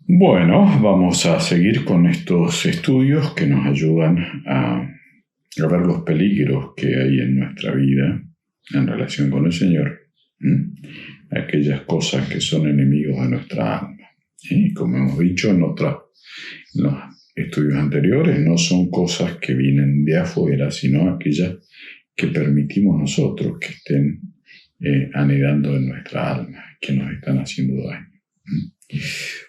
Bueno, vamos a seguir con estos estudios que nos ayudan a ver los peligros que hay en nuestra vida en relación con el Señor, aquellas cosas que son enemigos de nuestra alma. Como hemos dicho en los estudios anteriores, no son cosas que vienen de afuera, sino aquellas que permitimos nosotros que estén anidando en nuestra alma, que nos están haciendo daño.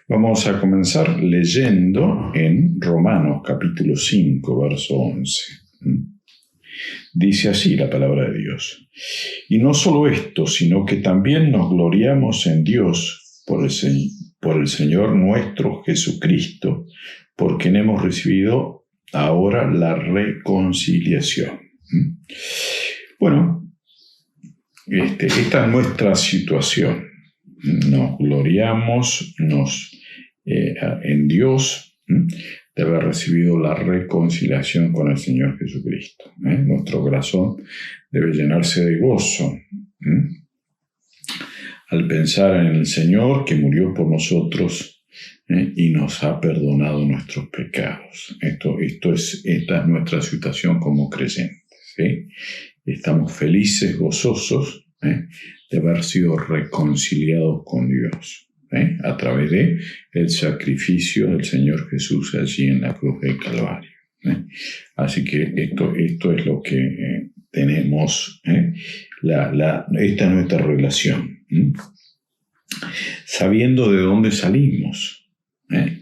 Vamos a comenzar leyendo en Romanos capítulo 5, verso 11. Dice así la palabra de Dios: y no solo esto, sino que también nos gloriamos en Dios por el Señor nuestro Jesucristo, por quien hemos recibido ahora la reconciliación. Bueno, esta es nuestra situación. Nos gloriamos en Dios de haber recibido la reconciliación con el Señor Jesucristo. Nuestro corazón debe llenarse de gozo al pensar en el Señor que murió por nosotros y nos ha perdonado nuestros pecados. Esta es nuestra situación como creyentes. Estamos felices, gozosos de haber sido reconciliados con Dios a través de el sacrificio del Señor Jesús allí en la cruz del Calvario. Así que esto es lo que tenemos. Esta es nuestra relación. Sabiendo de dónde salimos,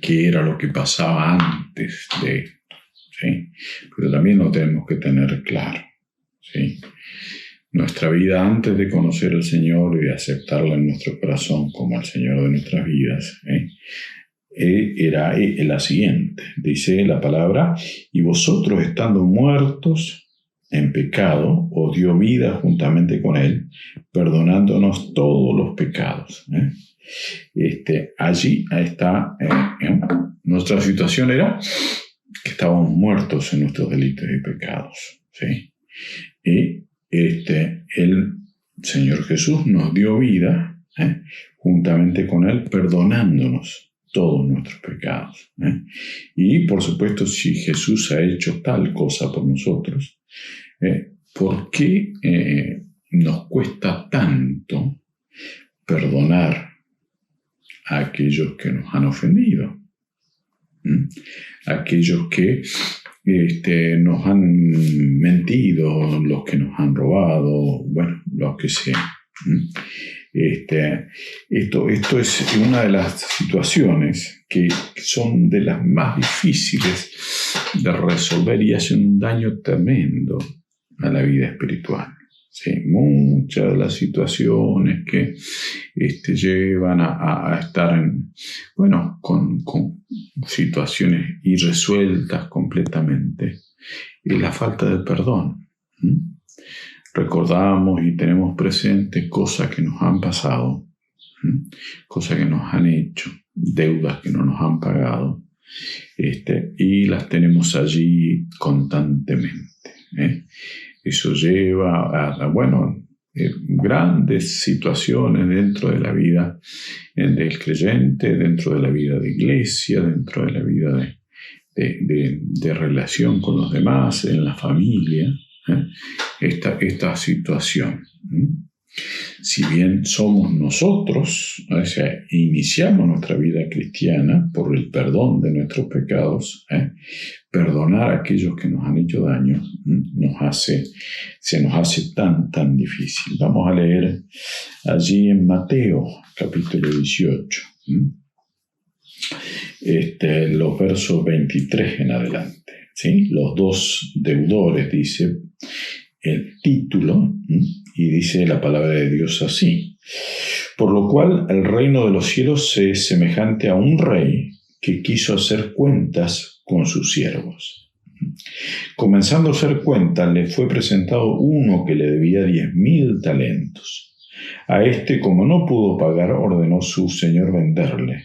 qué era lo que pasaba antes de esto. Pero también lo tenemos que tener claro. Nuestra vida antes de conocer al Señor y de aceptarlo en nuestro corazón como el Señor de nuestras vidas, era la siguiente. Dice la palabra: y vosotros, estando muertos en pecado, os dio vida juntamente con Él, perdonándonos todos los pecados. Allí está. Nuestra situación era que estábamos muertos en nuestros delitos y pecados. Y el Señor Jesús nos dio vida juntamente con Él, perdonándonos todos nuestros pecados. Y por supuesto, si Jesús ha hecho tal cosa por nosotros, ¿por qué nos cuesta tanto perdonar a aquellos que nos han ofendido? Aquellos que nos han mentido, los que nos han robado, bueno, los que sea. Esto es una de las situaciones que son de las más difíciles de resolver y hacen un daño tremendo a la vida espiritual. Muchas de las situaciones que llevan a estar con situaciones irresueltas completamente es la falta de perdón. Recordamos y tenemos presente cosas que nos han pasado, cosas que nos han hecho, deudas que no nos han pagado, y las tenemos allí constantemente. Eso lleva a grandes situaciones dentro de la vida del creyente, dentro de la vida de iglesia, dentro de la vida de relación con los demás, en la familia, esta situación. Si bien somos nosotros, o sea, iniciamos nuestra vida cristiana por el perdón de nuestros pecados, perdonar a aquellos que nos han hecho daño se nos hace tan difícil. Vamos a leer allí en Mateo capítulo 18, los versos 23 en adelante. Los dos deudores, dice el título, y dice la palabra de Dios así: por lo cual el reino de los cielos es semejante a un rey que quiso hacer cuentas con sus siervos. Comenzando a hacer cuentas, le fue presentado uno que le debía 10,000 talentos. A como no pudo pagar, ordenó su señor venderle,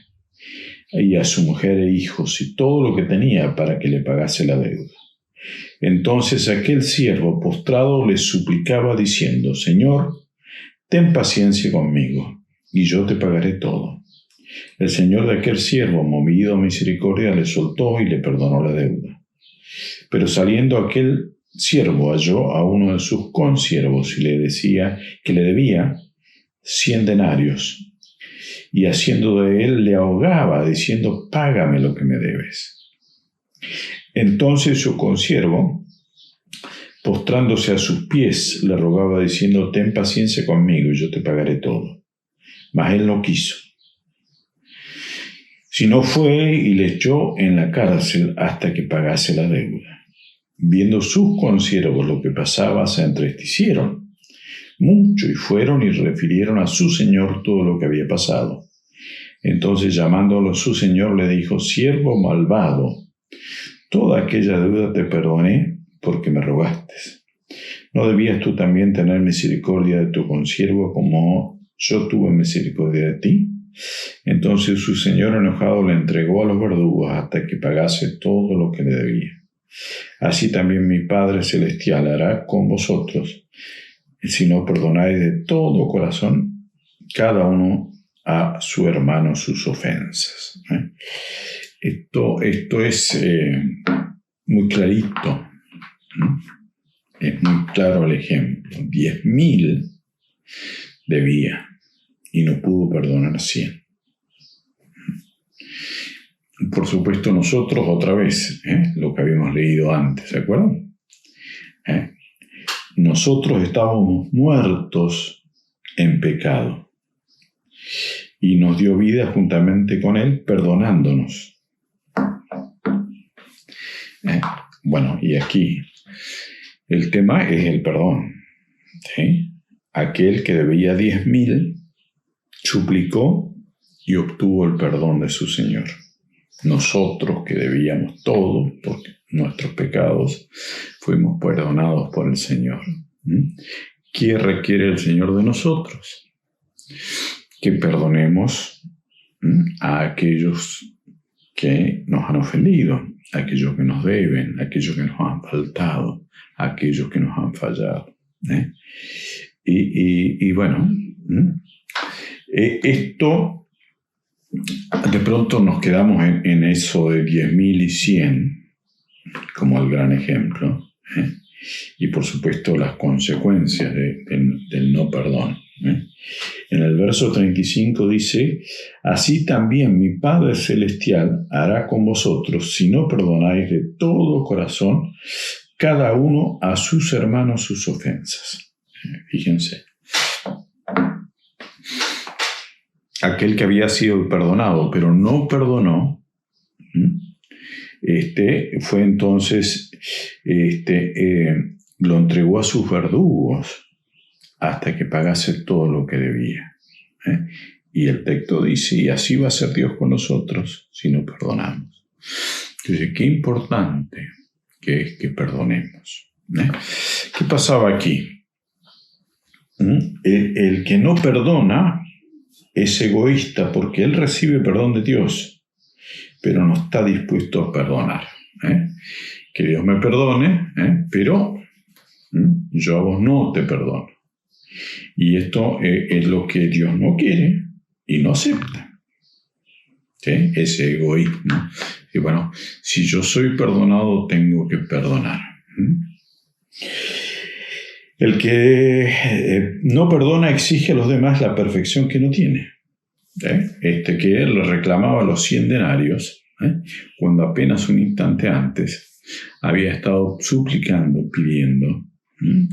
y a su mujer e hijos y todo lo que tenía para que le pagase la deuda. Entonces aquel siervo postrado le suplicaba diciendo: Señor, ten paciencia conmigo, y yo te pagaré todo. El señor de aquel siervo, movido a misericordia, le soltó y le perdonó la deuda. Pero saliendo aquel siervo halló a uno de sus consiervos y le decía que le debía 100 denarios. Y haciendo de él le ahogaba, diciendo: págame lo que me debes. Entonces su consiervo, postrándose a sus pies, le rogaba, diciendo: ten paciencia conmigo y yo te pagaré todo. Mas él no quiso, sino fue y le echó en la cárcel hasta que pagase la deuda. Viendo sus consiervos lo que pasaba, se entristecieron mucho y fueron y refirieron a su señor todo lo que había pasado. Entonces, llamándolo su señor, le dijo: siervo malvado, toda aquella deuda te perdoné porque me rogaste. ¿No debías tú también tener misericordia de tu consiervo como yo tuve misericordia de ti? Entonces su señor, enojado, le entregó a los verdugos hasta que pagase todo lo que le debía. Así también mi Padre Celestial hará con vosotros, si no perdonáis de todo corazón cada uno a su hermano sus ofensas. Esto es muy clarito. Es muy claro el ejemplo. 10.000 debía y no pudo perdonar 100. Por supuesto, nosotros otra vez, lo que habíamos leído antes, ¿se acuerdan? Nosotros estábamos muertos en pecado y nos dio vida juntamente con Él, perdonándonos. Bueno, y aquí el tema es el perdón. ¿Sí? Aquel que debía 10.000 suplicó y obtuvo el perdón de su Señor. Nosotros que debíamos todo, porque nuestros pecados, fuimos perdonados por el Señor. ¿Qué requiere el Señor de nosotros? Que perdonemos a aquellos que nos han ofendido, a aquellos que nos deben, a aquellos que nos han faltado, a aquellos que nos han fallado. Y bueno, esto de pronto nos quedamos en eso de 10.000 y 100 como el gran ejemplo, y por supuesto las consecuencias del no perdón. En el verso 35 dice: así también mi Padre Celestial hará con vosotros si no perdonáis de todo corazón cada uno a sus hermanos sus ofensas. Fíjense, aquel que había sido perdonado pero no perdonó, fue entonces, lo entregó a sus verdugos hasta que pagase todo lo que debía. Y el texto dice: y así va a ser Dios con nosotros si no perdonamos. Entonces, qué importante que es que perdonemos. ¿Qué pasaba aquí? El que no perdona es egoísta porque él recibe perdón de Dios, pero no está dispuesto a perdonar. Que Dios me perdone, pero yo a vos no te perdono. Y esto es lo que Dios no quiere y no acepta. ¿Sí? Ese egoísmo. Y bueno, si yo soy perdonado, tengo que perdonar. El que no perdona exige a los demás la perfección que no tiene. Que él le reclamaba los 100 denarios, cuando apenas un instante antes había estado suplicando, pidiendo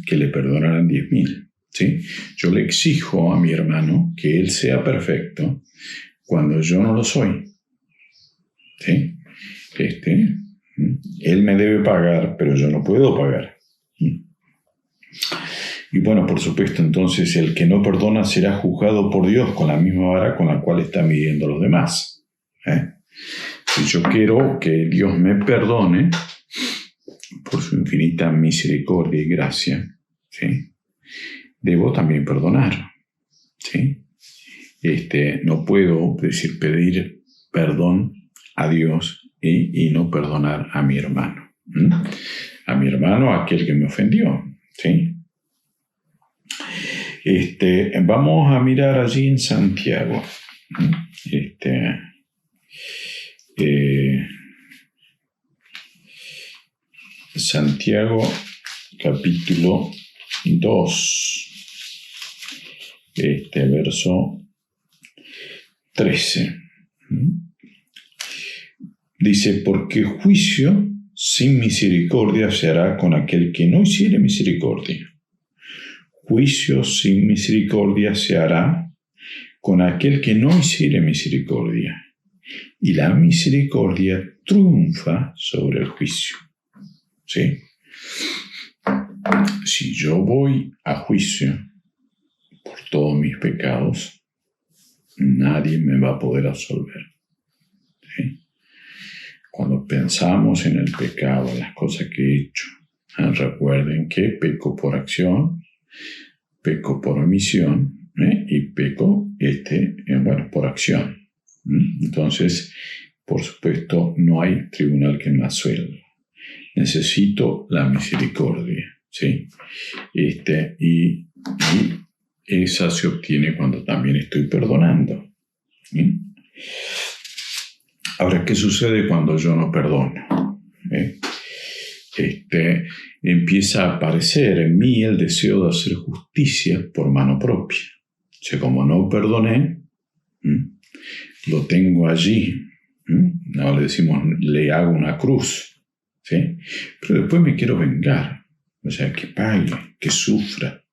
que le perdonaran 10.000. ¿Sí? Yo le exijo a mi hermano que él sea perfecto cuando yo no lo soy. ¿Sí? Él me debe pagar, pero yo no puedo pagar. Y bueno, por supuesto, entonces el que no perdona será juzgado por Dios con la misma vara con la cual está midiendo a los demás. Si yo quiero que Dios me perdone por su infinita misericordia y gracia, ¿sí?, debo también perdonar. ¿Sí? No puedo pedir perdón a Dios y no perdonar a mi hermano. A mi hermano, aquel que me ofendió. ¿Sí? Vamos a mirar allí en Santiago. Santiago capítulo 2, verso 13. Dice, porque juicio sin misericordia se hará con aquel que no hiciere misericordia. Juicio sin misericordia se hará con aquel que no hiciere misericordia. Y la misericordia triunfa sobre el juicio. ¿Sí? Si yo voy a juicio por todos mis pecados, nadie me va a poder absolver. ¿Sí? Cuando pensamos en el pecado, en las cosas que he hecho, recuerden que peco por acción, peco por omisión, y peco por acción. Entonces, por supuesto, no hay tribunal que me absuelva. Necesito la misericordia, ¿sí? Y esa se obtiene cuando también estoy perdonando. ¿Sí? Ahora, ¿qué sucede cuando yo no perdono? Empieza a aparecer en mí el deseo de hacer justicia por mano propia. O sea, como no perdoné, lo tengo allí. No le decimos, le hago una cruz. ¿Sí? Pero después me quiero vengar. O sea, que pague, que sufra.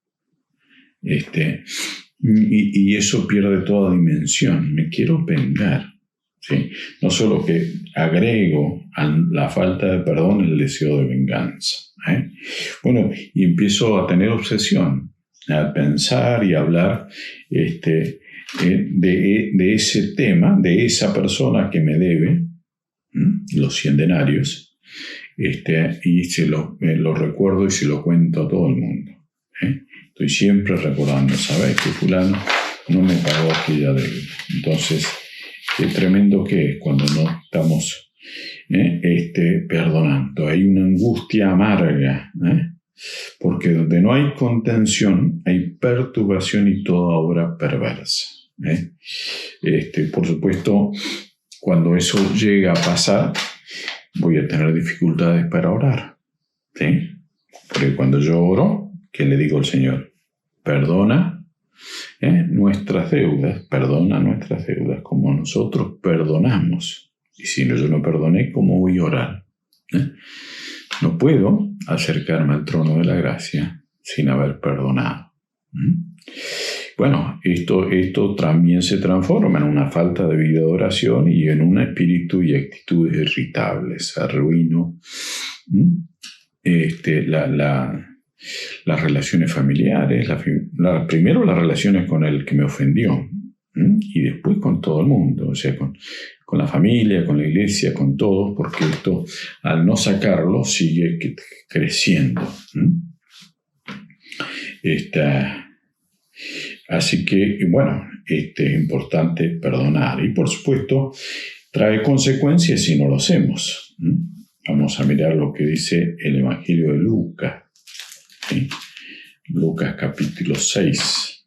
Y eso pierde toda dimensión. Me quiero vengar. ¿Sí? No solo que agrego a la falta de perdón el deseo de venganza. Bueno, y empiezo a tener obsesión, a pensar y hablar de ese tema, de esa persona que me debe los 100 denarios, y lo recuerdo y se lo cuento a todo el mundo. Estoy siempre recordando, ¿sabes? Que fulano no me pagó aquella deuda. Entonces, qué tremendo que es cuando no estamos perdonando. Hay una angustia amarga, porque donde no hay contención, hay perturbación y toda obra perversa. Por supuesto, cuando eso llega a pasar, voy a tener dificultades para orar. ¿Sí? Porque cuando yo oro, ¿qué le digo al Señor? Perdona nuestras deudas como nosotros perdonamos. Y si yo no perdoné, ¿cómo voy a orar? No puedo acercarme al trono de la gracia sin haber perdonado. Bueno, esto también se transforma en una falta de vida de oración y en un espíritu y actitudes irritables. Arruino las relaciones familiares, primero las relaciones con el que me ofendió, y después con todo el mundo, o sea, con la familia, con la iglesia, con todos, porque esto, al no sacarlo, sigue creciendo. Así que, bueno, es importante perdonar. Y por supuesto, trae consecuencias si no lo hacemos. Vamos a mirar lo que dice el Evangelio de Lucas. ¿Sí? Lucas capítulo 6.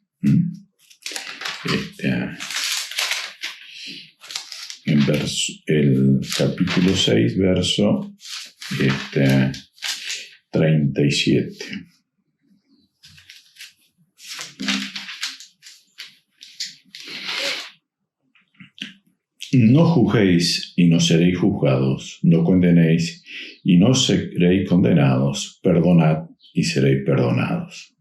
El capítulo 6, verso 37. No juzguéis y no seréis juzgados, no condenéis y no seréis condenados, perdonad y seréis perdonados.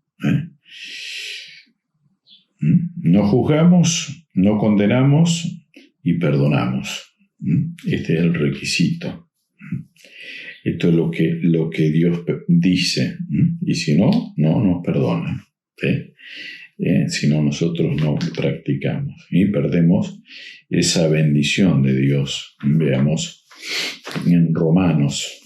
No juzgamos, no condenamos y perdonamos. Este es el requisito. Esto es lo que Dios dice. Y si no, no nos perdona. ¿Sí? Si no, nosotros no practicamos y perdemos esa bendición de Dios. Veamos en Romanos.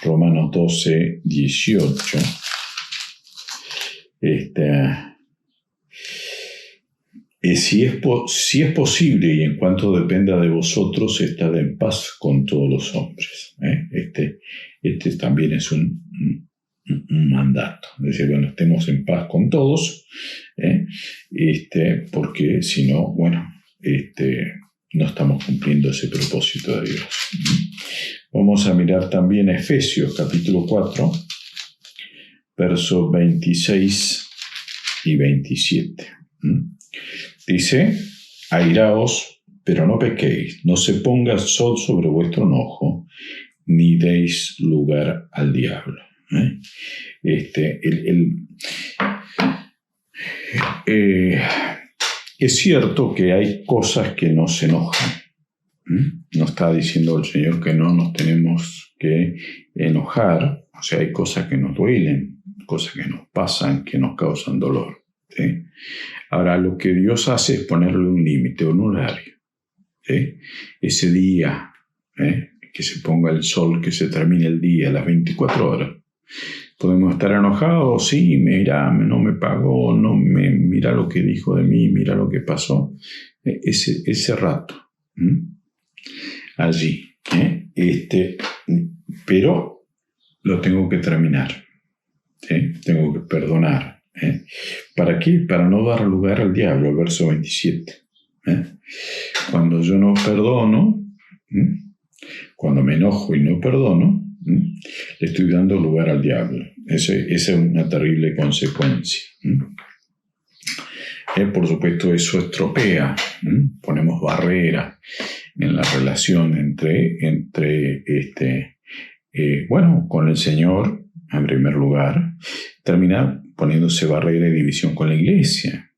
Romanos 12, 18. Si es posible y en cuanto dependa de vosotros, estad en paz con todos los hombres. Este también es un un mandato. Dice, bueno, estemos en paz con todos, porque si no, bueno, no estamos cumpliendo ese propósito de Dios. Vamos a mirar también Efesios capítulo 4, versos 26 y 27. Dice, airaos, pero no pequéis, no se ponga el sol sobre vuestro enojo, ni deis lugar al diablo. Es cierto que hay cosas que nos enojan. No está diciendo el Señor que no nos tenemos que enojar. O sea, hay cosas que nos duelen, cosas que nos pasan, que nos causan dolor. ¿Sí? Ahora, lo que Dios hace es ponerle un límite, un horario. ¿Sí? Ese día, que se ponga el sol, que se termine el día, las 24 horas. Podemos estar enojados, sí, mira, no me pagó, mira lo que dijo de mí, mira lo que pasó. Ese rato, allí. Pero lo tengo que terminar. ¿Sí? Tengo que perdonar. ¿Para qué? Para no dar lugar al diablo, el verso 27. Cuando yo no perdono, cuando me enojo y no perdono, le estoy dando lugar al diablo. Esa es una terrible consecuencia. Por supuesto, eso estropea. Ponemos barreras en la relación con el Señor, en primer lugar. Termina poniéndose barrera y división con la iglesia.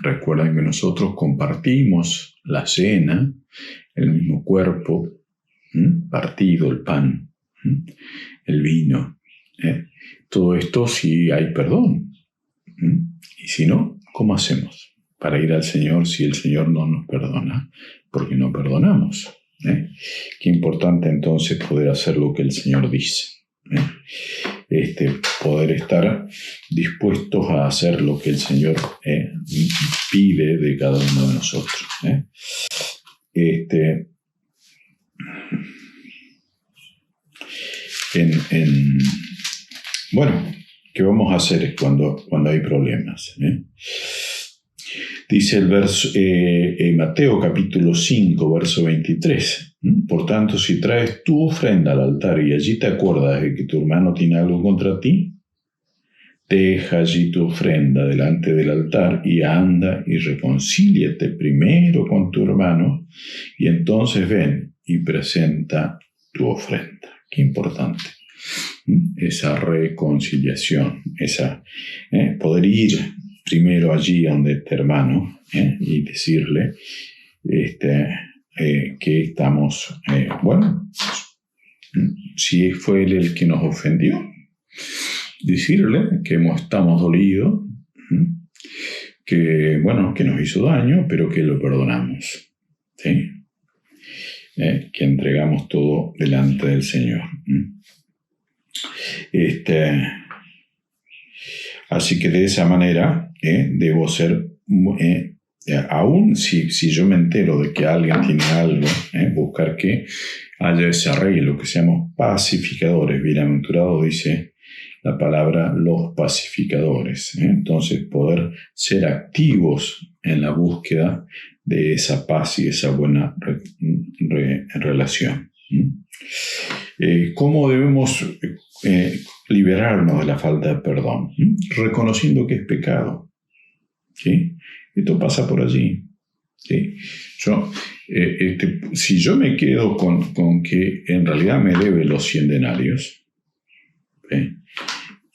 Recuerden que nosotros compartimos la cena, el mismo cuerpo, partido, el pan, el vino. Todo esto si hay perdón. Y si no, ¿cómo hacemos para ir al Señor si el Señor no nos perdona? Porque no perdonamos. Qué importante entonces poder hacer lo que el Señor dice. Poder estar dispuestos a hacer lo que el Señor pide de cada uno de nosotros. Bueno, ¿qué vamos a hacer cuando hay problemas? Dice el verso, Mateo capítulo 5, verso 23. Por tanto, si traes tu ofrenda al altar y allí te acuerdas de que tu hermano tiene algo contra ti, deja allí tu ofrenda delante del altar y anda y reconcíliate primero con tu hermano y entonces ven y presenta tu ofrenda. Qué importante. Esa reconciliación, poder ir primero allí donde tu hermano y decirle que estamos, si fue él el que nos ofendió, decirle que estamos dolidos, que nos hizo daño, pero que lo perdonamos, ¿sí? Que entregamos todo delante del Señor. Así que de esa manera debo ser, aún si yo me entero de que alguien tiene algo, buscar que haya ese arreglo, que seamos pacificadores. Bienaventurado dice la palabra los pacificadores. Entonces poder ser activos en la búsqueda de esa paz y esa buena relación. ¿Cómo debemos liberarnos de la falta de perdón? Reconociendo que es pecado. ¿Sí? Esto pasa por allí. ¿Sí? Si yo me quedo con que en realidad me debe los 100 denarios, ¿sí?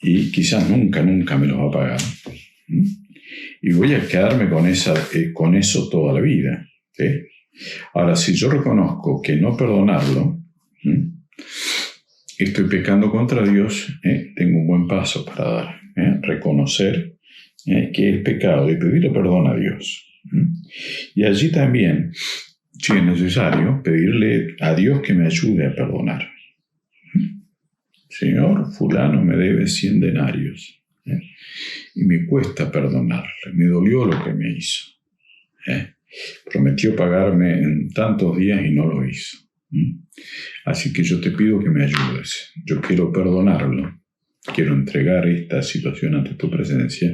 Y quizás nunca me los va a pagar, y voy a quedarme con eso toda la vida, ¿sí? Ahora, si yo reconozco que no perdonarlo, estoy pecando contra Dios, tengo un buen paso para dar, reconocer que es pecado y pedirle perdón a Dios. Y allí también, si es necesario, pedirle a Dios que me ayude a perdonar. Señor, fulano me debe 100 denarios, y me cuesta perdonarle, me dolió lo que me hizo. Prometió pagarme en tantos días y no lo hizo. Así que yo te pido que me ayudes. Yo quiero perdonarlo. quiero entregar esta situación ante tu presencia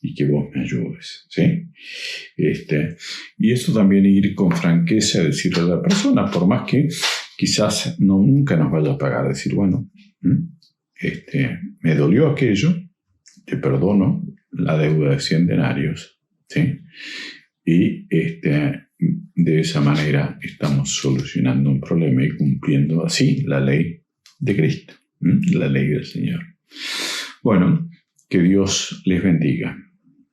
y que vos me ayudes, ¿sí? Y eso también ir con franqueza a decirle a la persona, por más que quizás nunca nos vaya a pagar, decir, bueno, me dolió aquello, te perdono la deuda de 100 denarios, ¿sí? Y de esa manera estamos solucionando un problema y cumpliendo así la ley de Cristo, la ley del Señor. Bueno, que Dios les bendiga.